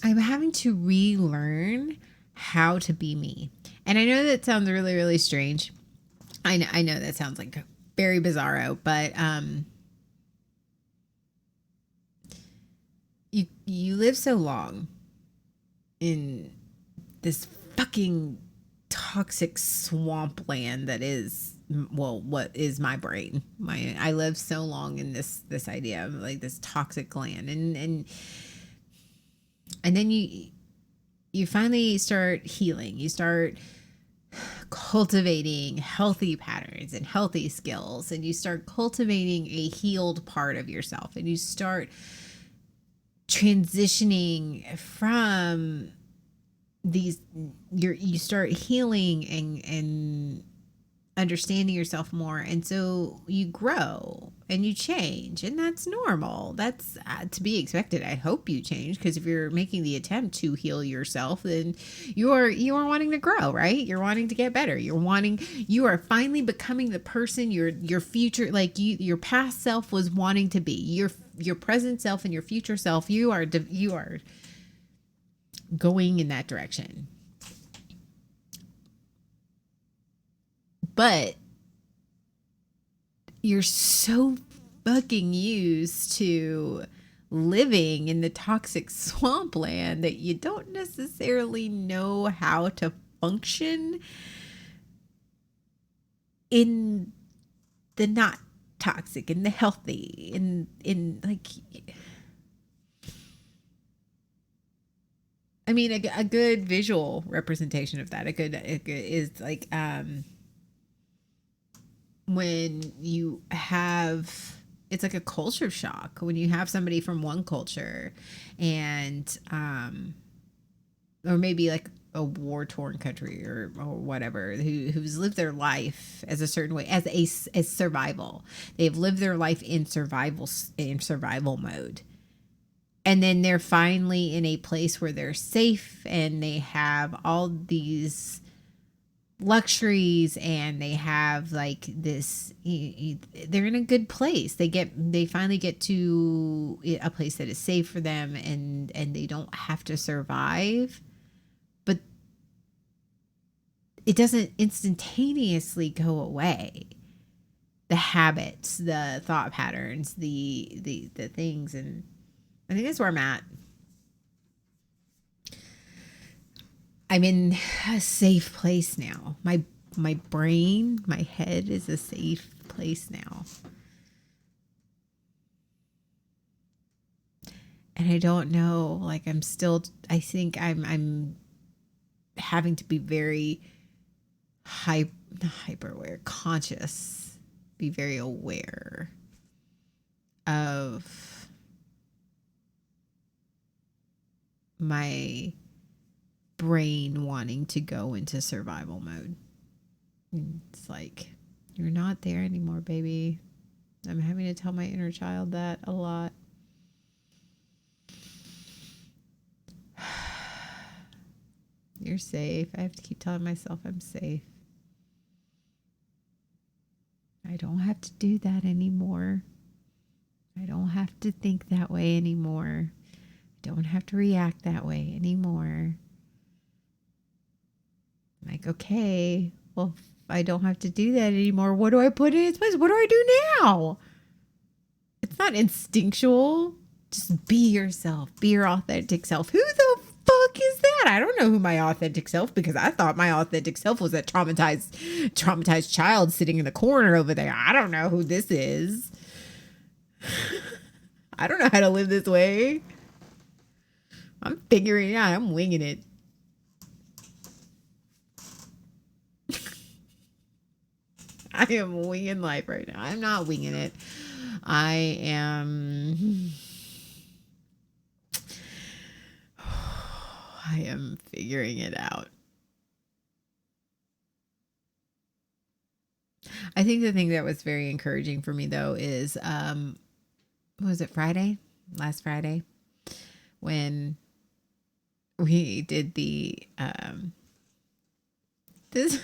to relearn how to be me. And I know that sounds really, really strange. I know that sounds like very bizarro, but you live so long in this fucking toxic swampland that is, well, what is my brain. I live so long in this idea of like this toxic land, and then you finally start healing. You start cultivating healthy patterns and healthy skills, and you start cultivating a healed part of yourself, and you start transitioning from these, you start healing and understanding yourself more, and so you grow and you change, and that's normal. That's to be expected. I hope you change, because if you're making the attempt to heal yourself, then you are wanting to grow, right? You're wanting to get better. You are finally becoming the person your future, like your past self was wanting to be. Your present self and your future self, you are going in that direction. But you're so fucking used to living in the toxic swampland that you don't necessarily know how to function in the not toxic, in the healthy, in like, I mean, a good visual representation of that, a good is like when you have, it's like a culture shock when you have somebody from one culture and or maybe like a war-torn country or whatever, who's lived their life as a certain way, as survival. They've lived their life in survival mode. And then they're finally in a place where they're safe and they have all these luxuries and they have like this, they're in a good place. They finally get to a place that is safe for them, and they don't have to survive. But it doesn't instantaneously go away. The habits, the thought patterns, the things, and I think that's where I'm at. I'm in a safe place now. My brain, my head is a safe place now. And I don't know, like I think I'm having to be very hyper aware, conscious, be very aware of my brain wanting to go into survival mode. It's like, you're not there anymore, baby. I'm having to tell my inner child that a lot. You're safe. I have to keep telling myself I'm safe. I don't have to do that anymore. I don't have to think that way anymore. I don't have to react that way anymore. I'm like, okay, well, if I don't have to do that anymore, what do I put in its place? What do I do now? It's not instinctual. Just be yourself. Be your authentic self. Who the fuck is that? I don't know who my authentic self, because I thought my authentic self was a traumatized child sitting in the corner over there. I don't know who this is. I don't know how to live this way. I'm figuring it out. I'm winging it. I am winging life right now. I'm not winging it. I am figuring it out. I think the thing that was very encouraging for me, though, is was it Friday? Last Friday, when we did the the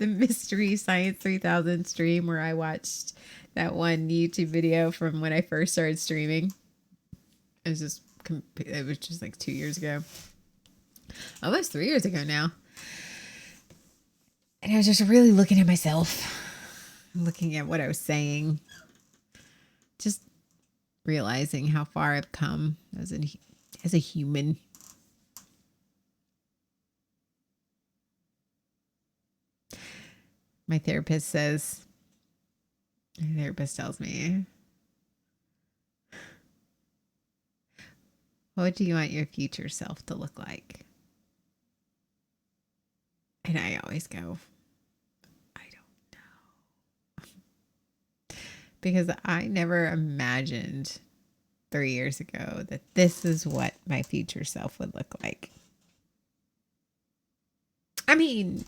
Mystery Science 3000 stream, where I watched that one YouTube video from when I first started streaming. It was just like 2 years ago. Almost 3 years ago now. And I was just really looking at myself, looking at what I was saying, just realizing how far I've come as a human. My therapist tells me, what do you want your future self to look like? And I always go, I don't know. Because I never imagined 3 years ago that this is what my future self would look like. I mean,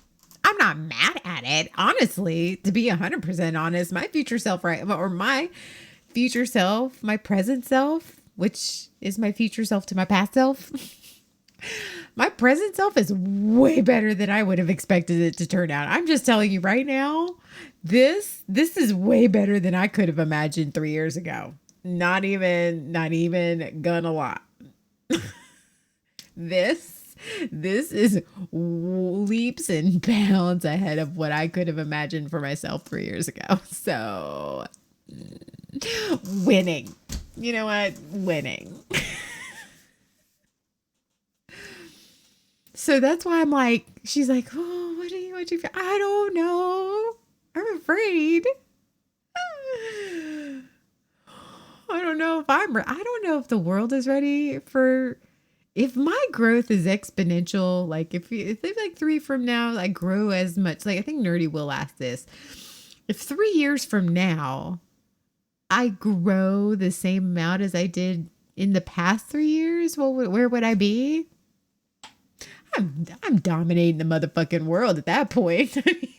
I'm not mad at it, honestly. To be 100% honest, my future self, right, or my future self, my present self, which is my future self to my past self, my present self is way better than I would have expected it to turn out. I'm just telling you right now, this is way better than I could have imagined 3 years ago. Not even gonna lie. This is leaps and bounds ahead of what I could have imagined for myself 3 years ago. So, winning. You know what? Winning. So that's why I'm like, she's like, oh, what do you feel? I don't know. I'm afraid. I don't know if the world is ready for, if my growth is exponential, like if like 3 from now, I grow as much, like I think Nerdy will ask this. If 3 years from now, I grow the same amount as I did in the past 3 years, well, where would I be? I'm dominating the motherfucking world at that point. I mean,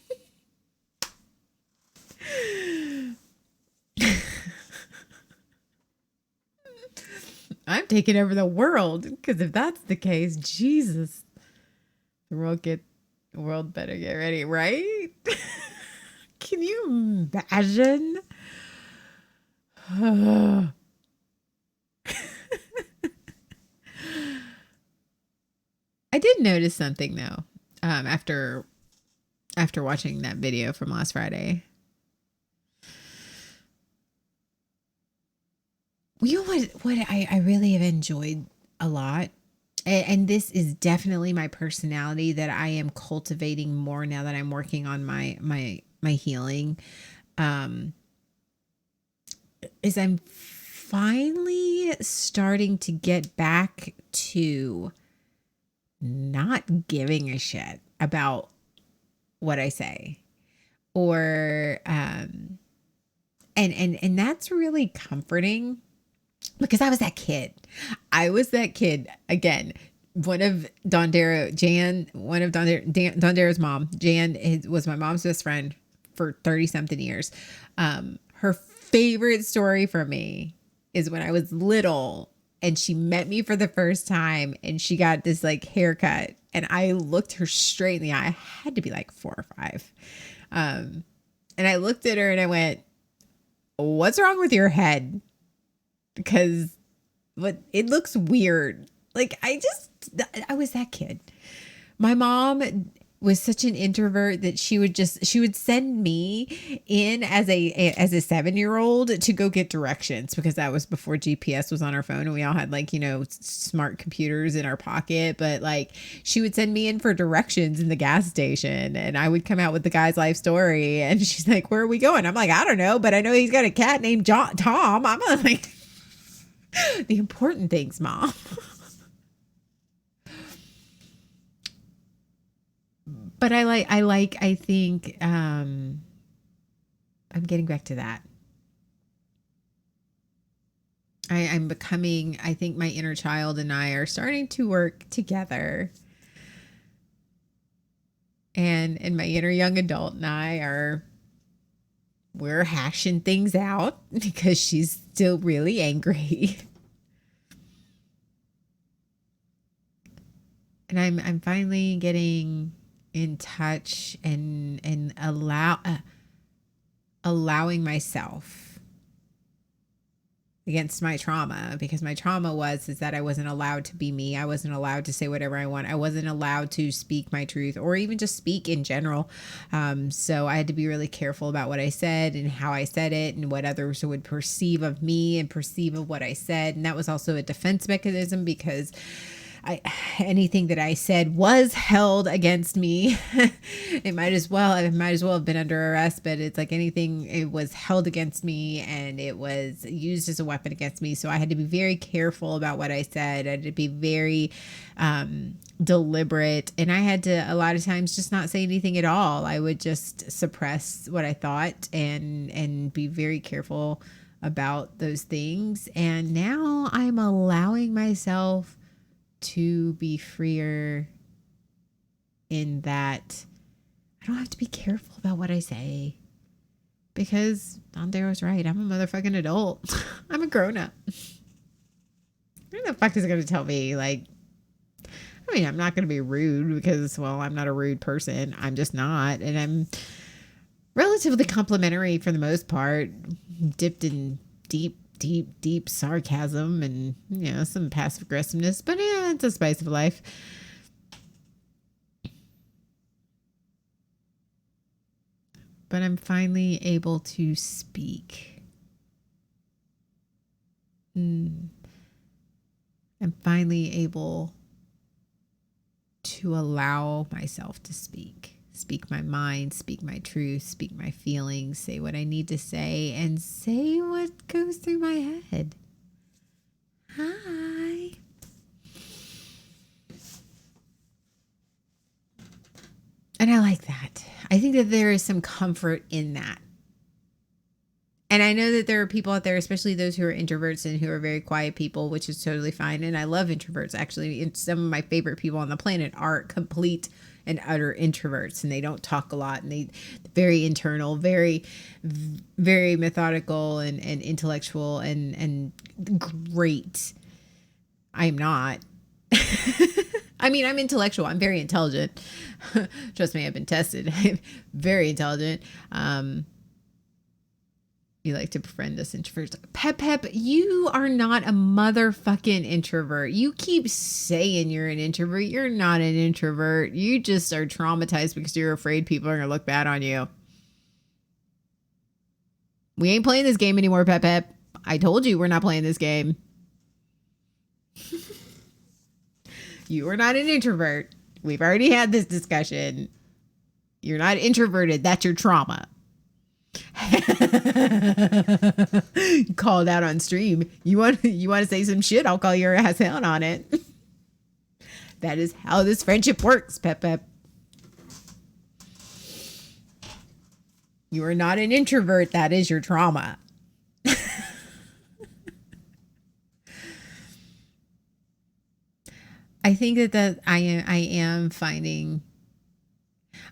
I'm taking over the world, because if that's the case, Jesus, the world better get ready, right? Can you imagine? I did notice something though, after watching that video from last Friday. You know what I really have enjoyed a lot and this is definitely my personality that I am cultivating more now that I'm working on my healing. Is I'm finally starting to get back to not giving a shit about what I say, or and that's really comforting, because I was that kid. I was that kid again. One of Don Darrow's mom, Jan, was my mom's best friend for 30 something years. Her favorite story for me is when I was little and she met me for the first time and she got this like haircut and I looked her straight in the eye. I had to be like 4 or 5. And I looked at her and I went, "What's wrong with your head? Because it looks weird." Like I was that kid. My mom was such an introvert that she would send me in as a 7-year-old to go get directions, because that was before GPS was on our phone and we all had like, smart computers in our pocket. But like she would send me in for directions in the gas station and I would come out with the guy's life story and she's like, "Where are we going?" I'm like, "I don't know, but I know he's got a cat named Tom." I'm like, the important things, Mom. But I think I'm getting back to that. I'm becoming, I think my inner child and I are starting to work together. And my inner young adult and we're hashing things out because she's still really angry. And I'm finally getting in touch and allowing myself against my trauma, because my trauma is that I wasn't allowed to be me. I wasn't allowed to say whatever I want. I wasn't allowed to speak my truth or even just speak in general. So I had to be really careful about what I said and how I said it and what others would perceive of me and perceive of what I said. And that was also a defense mechanism, because anything that I said was held against me. I might as well have been under arrest, but it's like anything, it was held against me and it was used as a weapon against me. So I had to be very careful about what I said. I had to be very deliberate, and I had to a lot of times just not say anything at all. I would just suppress what I thought and be very careful about those things. And now I'm allowing myself to be freer in that I don't have to be careful about what I say, because Don Darrow's right. I'm a motherfucking adult. I'm a grown up. Who the fuck is going to tell me, like, I mean, I'm not going to be rude because, well, I'm not a rude person. I'm just not. And I'm relatively complimentary for the most part, dipped in deep sarcasm and, some passive aggressiveness, but yeah, it's a spice of life. But I'm finally able to speak. I'm finally able to allow myself to speak my mind, speak my truth, speak my feelings, say what I need to say, and say what goes through my head. Hi. And I like that. I think that there is some comfort in that. And I know that there are people out there, especially those who are introverts and who are very quiet people, which is totally fine. And I love introverts. Actually, some of my favorite people on the planet are complete and utter introverts, and they don't talk a lot, and they very internal, very, very methodical and intellectual and great. I'm not. I mean, I'm intellectual. I'm very intelligent. Trust me, I've been tested. I'm very intelligent. You like to befriend us introverts. Pep, you are not a motherfucking introvert. You keep saying you're an introvert. You're not an introvert. You just are traumatized because you're afraid people are going to look bad on you. We ain't playing this game anymore, Pep. I told you we're not playing this game. You are not an introvert. We've already had this discussion. You're not introverted. That's your trauma. Called out on stream. You want to say some shit? I'll call your ass out on it. That is how this friendship works, Pep Pep. You are not an introvert. That is your trauma. I think that I am finding.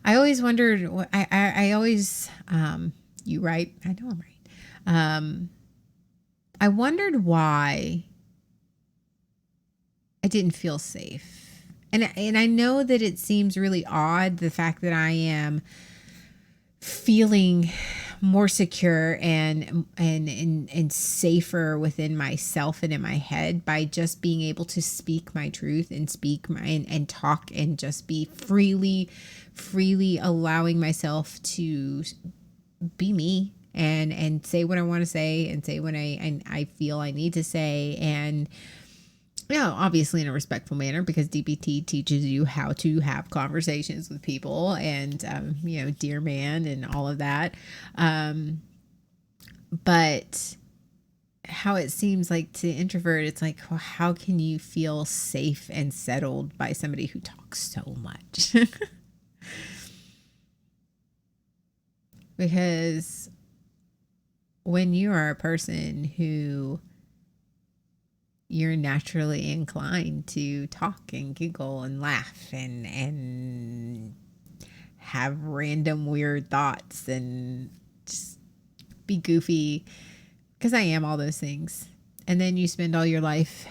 I always wondered. I always. You right? I know I'm right. I wondered why I didn't feel safe, and I know that it seems really odd, the fact that I am feeling more secure and safer within myself and in my head by just being able to speak my truth and speak my and talk and just be freely allowing myself to be me and say what I want to say and say what I feel I need to say, and obviously in a respectful manner, because DBT teaches you how to have conversations with people and dear man and all of that, but how it seems like to introvert, it's like, well, how can you feel safe and settled by somebody who talks so much? Because when you are a person who you're naturally inclined to talk and giggle and laugh and have random weird thoughts and just be goofy, because I am all those things, and then you spend all your life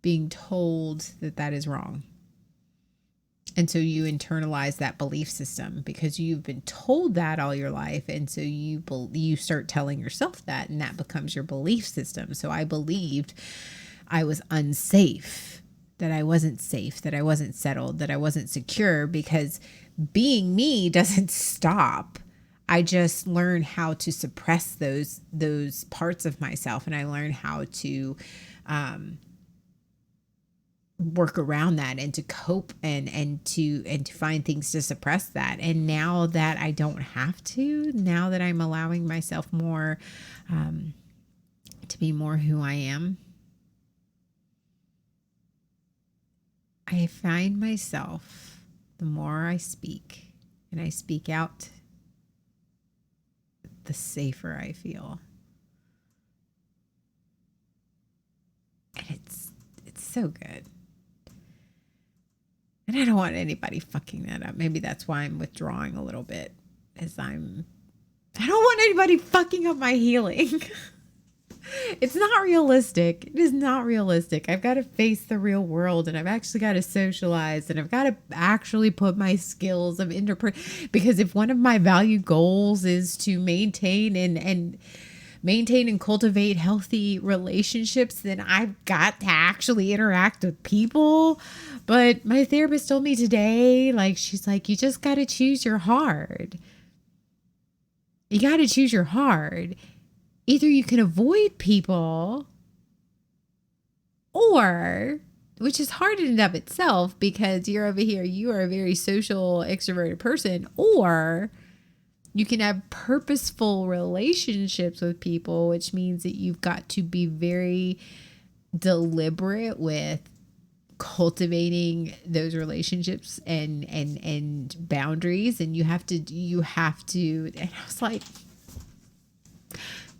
being told that that is wrong. And so you internalize that belief system because you've been told that all your life. And so you start telling yourself that, and that becomes your belief system. So I believed I was unsafe, that I wasn't safe, that I wasn't settled, that I wasn't secure, because being me doesn't stop. I just learned how to suppress those parts of myself, and I learned how to work around that and to cope and to find things to suppress that. And now that I don't have to, now that I'm allowing myself more to be more who I am, I find myself, the more I speak and I speak out, the safer I feel. And it's so good. And I don't want anybody fucking that up. Maybe that's why I'm withdrawing a little bit, as I don't want anybody fucking up my healing. It's not realistic. It is not realistic. I've got to face the real world, and I've actually got to socialize, and I've got to actually put my skills of interpret, because if one of my value goals is to maintain and cultivate healthy relationships, then I've got to actually interact with people. But my therapist told me today, she's like, you just got to choose your hard. You got to choose your hard. Either you can avoid people, or, which is hard in and of itself because you're over here, you are a very social, extroverted person, or you can have purposeful relationships with people, which means that you've got to be very deliberate with cultivating those relationships and boundaries. And you have to, and I was like,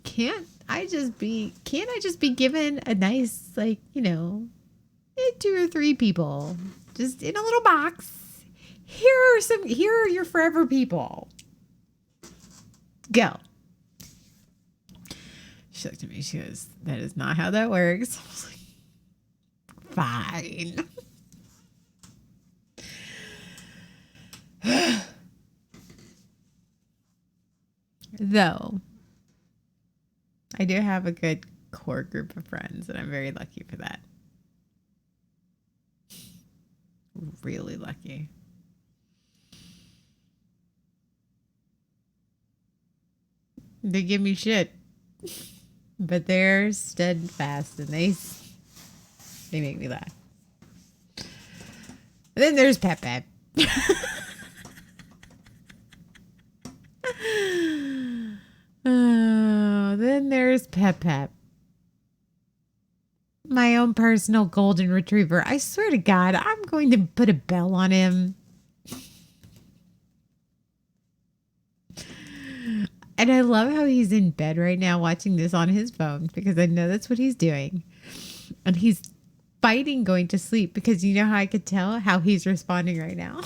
can't I just be given a nice, 2 or 3 people just in a little box? Here are your forever people. Go. She looked at me. She goes, that is not how that works. I was like, fine. Though, I do have a good core group of friends, and I'm very lucky for that. Really lucky. They give me shit, but they're steadfast, and they make me laugh. Then there's Pep Pep. Oh, then there's Pep Pep. My own personal golden retriever. I swear to God, I'm going to put a bell on him. And I love how he's in bed right now watching this on his phone because I know that's what he's doing. And he's fighting going to sleep because you know how I could tell how he's responding right now?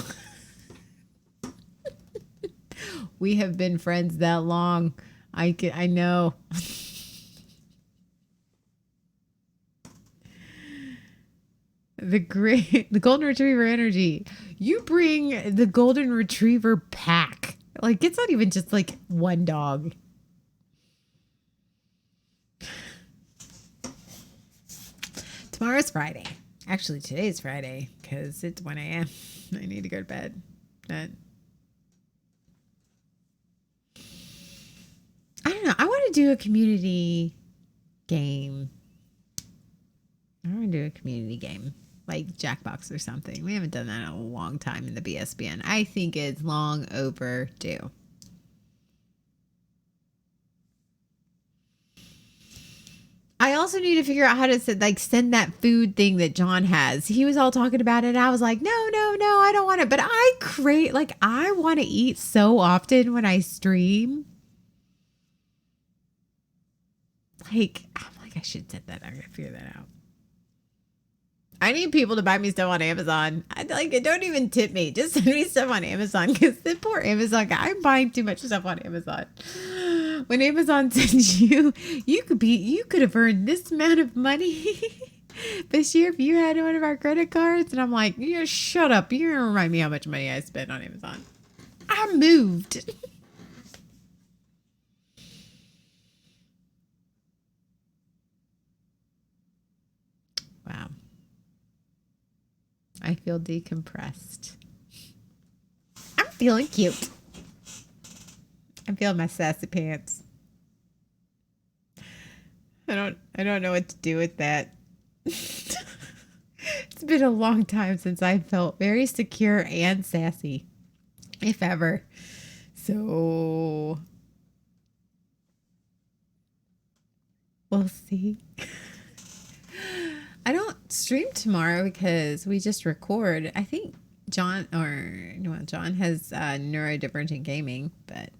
We have been friends that long. I know. The golden retriever energy. You bring the golden retriever pack. Like, it's not even just like one dog. Tomorrow's Friday. Actually, today's Friday because it's 1 a.m. I need to go to bed. But I don't know. I want to do a community game. I want to do a community game like Jackbox or something. We haven't done that in a long time in the BSBN. I think it's long overdue. I also need to figure out how to send that food thing that John has. He was all talking about it. And I was like, no, I don't want it. But I want to eat so often when I stream. I'm like, I should set that. I'm going to figure that out. I need people to buy me stuff on Amazon. Don't even tip me. Just send me stuff on Amazon because the poor Amazon guy. I'm buying too much stuff on Amazon. When Amazon sends you could have earned this amount of money this year if you had one of our credit cards. And I'm like, shut up. You're going to remind me how much money I spent on Amazon. I moved. Wow. I feel decompressed. I'm feeling cute. I'm feeling my sassy pants. I don't know what to do with that. It's been a long time since I felt very secure and sassy, if ever. So we'll see. I don't stream tomorrow because we just record. I think John has neurodivergent gaming, but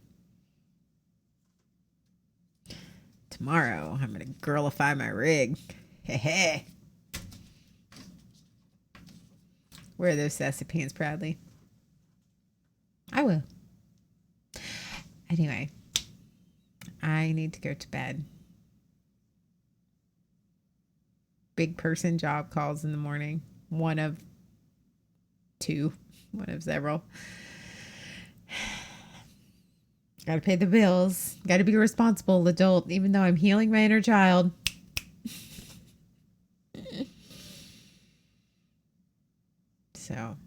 tomorrow I'm going to girlify my rig. Hey. Wear those sassy pants proudly. I will. Anyway, I need to go to bed. Big person job calls in the morning. One of several. Got to pay the bills. Got to be a responsible adult, even though I'm healing my inner child. So,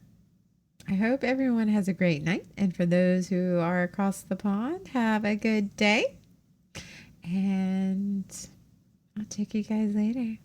I hope everyone has a great night. And for those who are across the pond, have a good day. And I'll check you guys later.